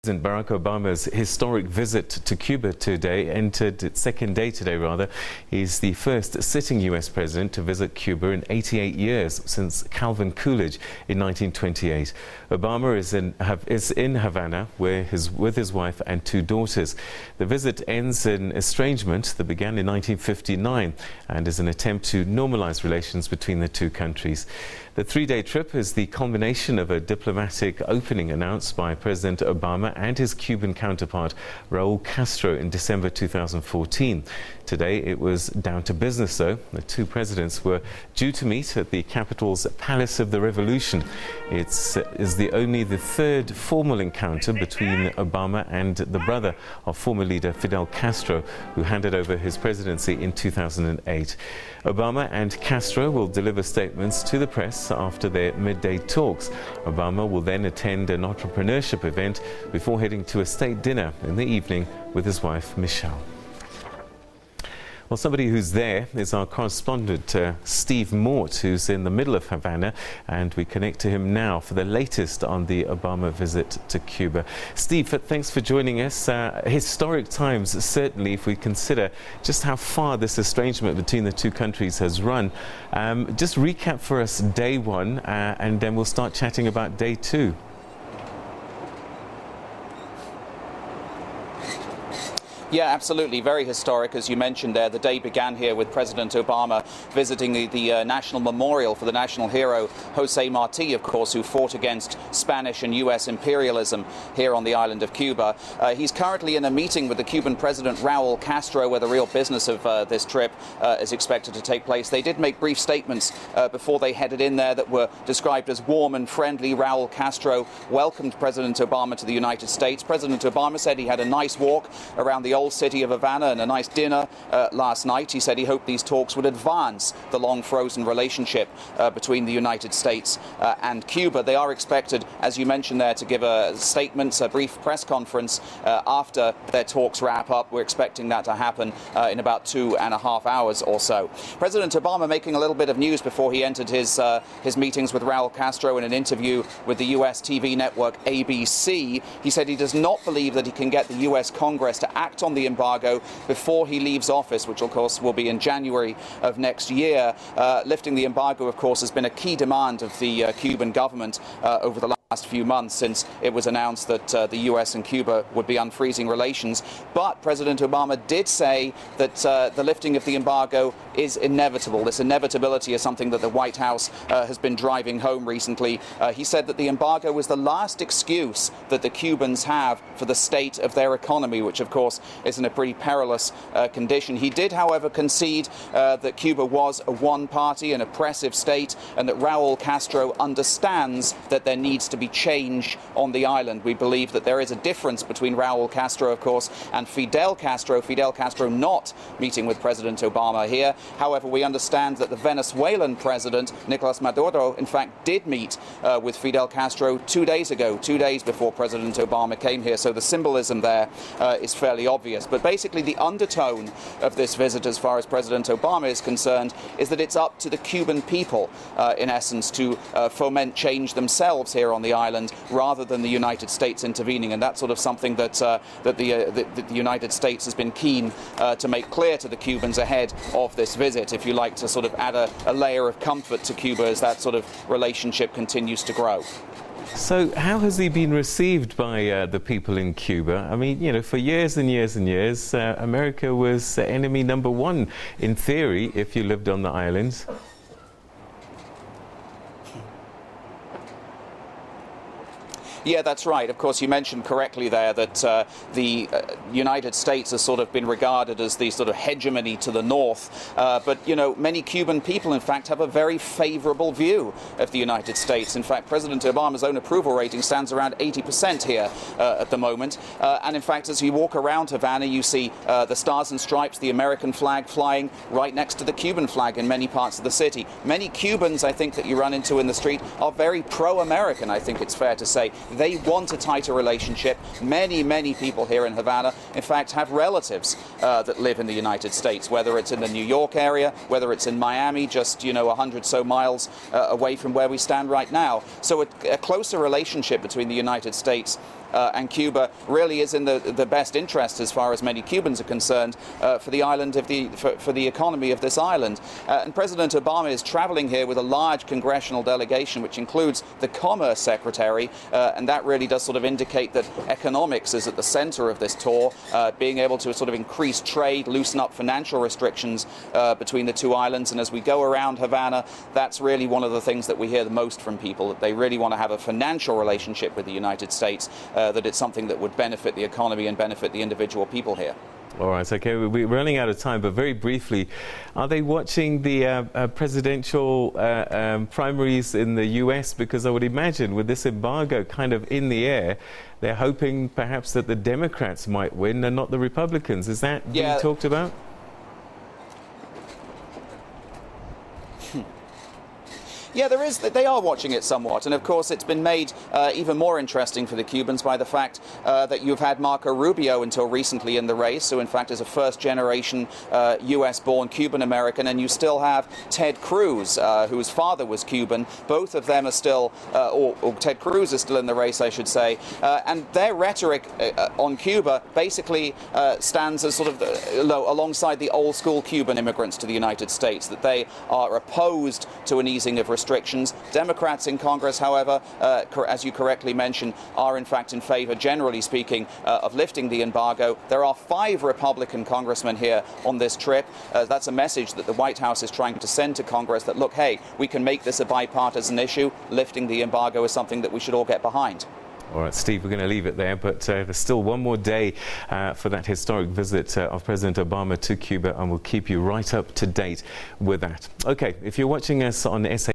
President Barack Obama's historic visit to Cuba today entered its second day today, rather. He's the first sitting U.S. president to visit Cuba in 88 years, since Calvin Coolidge in 1928. Obama is in Havana with his wife and two daughters. The visit ends an estrangement that began in 1959 and is an attempt to normalize relations between the two countries. The three-day trip is the culmination of a diplomatic opening announced by President Obama and his Cuban counterpart Raul Castro in December 2014. Today it was down to business, though. The two presidents were due to meet at the capital's Palace of the Revolution. It's only the third formal encounter between Obama and the brother of former leader Fidel Castro, who handed over his presidency in 2008. Obama and Castro will deliver statements to the press after their midday talks. Obama will then attend an entrepreneurship event before heading to a state dinner in the evening with his wife, Michelle. Well, somebody who's there is our correspondent, Steve Mort, who's in the middle of Havana, and we connect to him now for the latest on the Obama visit to Cuba. Steve, thanks for joining us. Historic times, certainly, if we consider just how far this estrangement between the two countries has run. Just recap for us day one, and then we'll start chatting about day two. Yeah, absolutely. Very historic, as you mentioned there. The day began here with President Obama visiting the National Memorial for the national hero, Jose Marti, of course, who fought against Spanish and U.S. imperialism here on the island of Cuba. He's currently in a meeting with the Cuban President Raul Castro, where the real business of this trip is expected to take place. They did make brief statements before they headed in there that were described as warm and friendly. Raul Castro welcomed President Obama to the United States. President Obama said he had a nice walk around the old city of Havana and a nice dinner last night. He said he hoped these talks would advance the long-frozen relationship between the United States and Cuba. They are expected, as you mentioned there, to give a statement, a brief press conference after their talks wrap up. We're expecting that to happen in about 2.5 hours or so. President Obama making a little bit of news before he entered his meetings with Raul Castro in an interview with the U.S. TV network ABC. He said he does not believe that he can get the U.S. Congress to act on the embargo before he leaves office, which of course will be in January of next year. Lifting the embargo, of course, has been a key demand of the Cuban government over the last few months, since it was announced that the US and Cuba would be unfreezing relations. But President Obama did say that the lifting of the embargo is inevitable. This inevitability is something that the White House has been driving home recently. He said that the embargo was the last excuse that the Cubans have for the state of their economy, which of course is in a pretty perilous condition. He did, however, concede that Cuba was a one-party and oppressive state, and that Raul Castro understands that there needs to be change on the island. We believe that there is a difference between Raul Castro, of course, and Fidel Castro. Fidel Castro not meeting with President Obama here. However, we understand that the Venezuelan president, Nicolas Maduro, in fact, did meet with Fidel Castro 2 days ago, 2 days before President Obama came here. So the symbolism there is fairly obvious. But basically, the undertone of this visit, as far as President Obama is concerned, is that it's up to the Cuban people, in essence, to foment change themselves here on the island, rather than the United States intervening. And that's sort of something that the United States has been keen to make clear to the Cubans ahead of this visit, if you like, to sort of add a layer of comfort to Cuba as that sort of relationship continues to grow. So how has he been received by the people in Cuba? I mean, you know, for years and years and years, America was enemy number one, in theory, if you lived on the islands. Yeah, that's right. Of course, you mentioned correctly there that the United States has sort of been regarded as the sort of hegemony to the north. But, you know, many Cuban people, in fact, have a very favorable view of the United States. In fact, President Obama's own approval rating stands around 80% here at the moment. And in fact, as you walk around Havana, you see the Stars and Stripes, the American flag, flying right next to the Cuban flag in many parts of the city. Many Cubans, I think, that you run into in the street are very pro-American, I think it's fair to say. They want a tighter relationship. Many, many people here in Havana, in fact, have relatives that live in the United States, whether it's in the New York area, whether it's in Miami, just, 100 so miles away from where we stand right now. So a closer relationship between the United States and Cuba really is in the best interest, as far as many Cubans are concerned, for the island for the economy of this island. And President Obama is traveling here with a large congressional delegation, which includes the Commerce Secretary, and that really does sort of indicate that economics is at the center of this tour, being able to sort of increase trade, loosen up financial restrictions between the two islands. And as we go around Havana, that's really one of the things that we hear the most from people, that they really want to have a financial relationship with the United States, that it's something that would benefit the economy and benefit the individual people here. All right, okay, we're running out of time, but very briefly, are they watching the presidential primaries in the US? Because I would imagine with this embargo kind of in the air, they're hoping perhaps that the Democrats might win and not the Republicans. Is that being talked about? Yeah, there is. They are watching it somewhat, and of course it's been made even more interesting for the Cubans by the fact that you've had Marco Rubio until recently in the race, who in fact is a first-generation US-born Cuban-American, and you still have Ted Cruz, whose father was Cuban. Both of them are still, or Ted Cruz is still in the race, I should say, and their rhetoric on Cuba basically stands as sort of alongside the old-school Cuban immigrants to the United States, that they are opposed to an easing of restrictions. Democrats in Congress, however, as you correctly mentioned, are in fact in favor, generally speaking, of lifting the embargo. There are 5 Republican congressmen here on this trip. That's a message that the White House is trying to send to Congress, that, look, hey, we can make this a bipartisan issue. Lifting the embargo is something that we should all get behind. All right, Steve, we're going to leave it there, but there's still one more day for that historic visit of President Obama to Cuba, and we'll keep you right up to date with that. Okay, if you're watching us on SABC,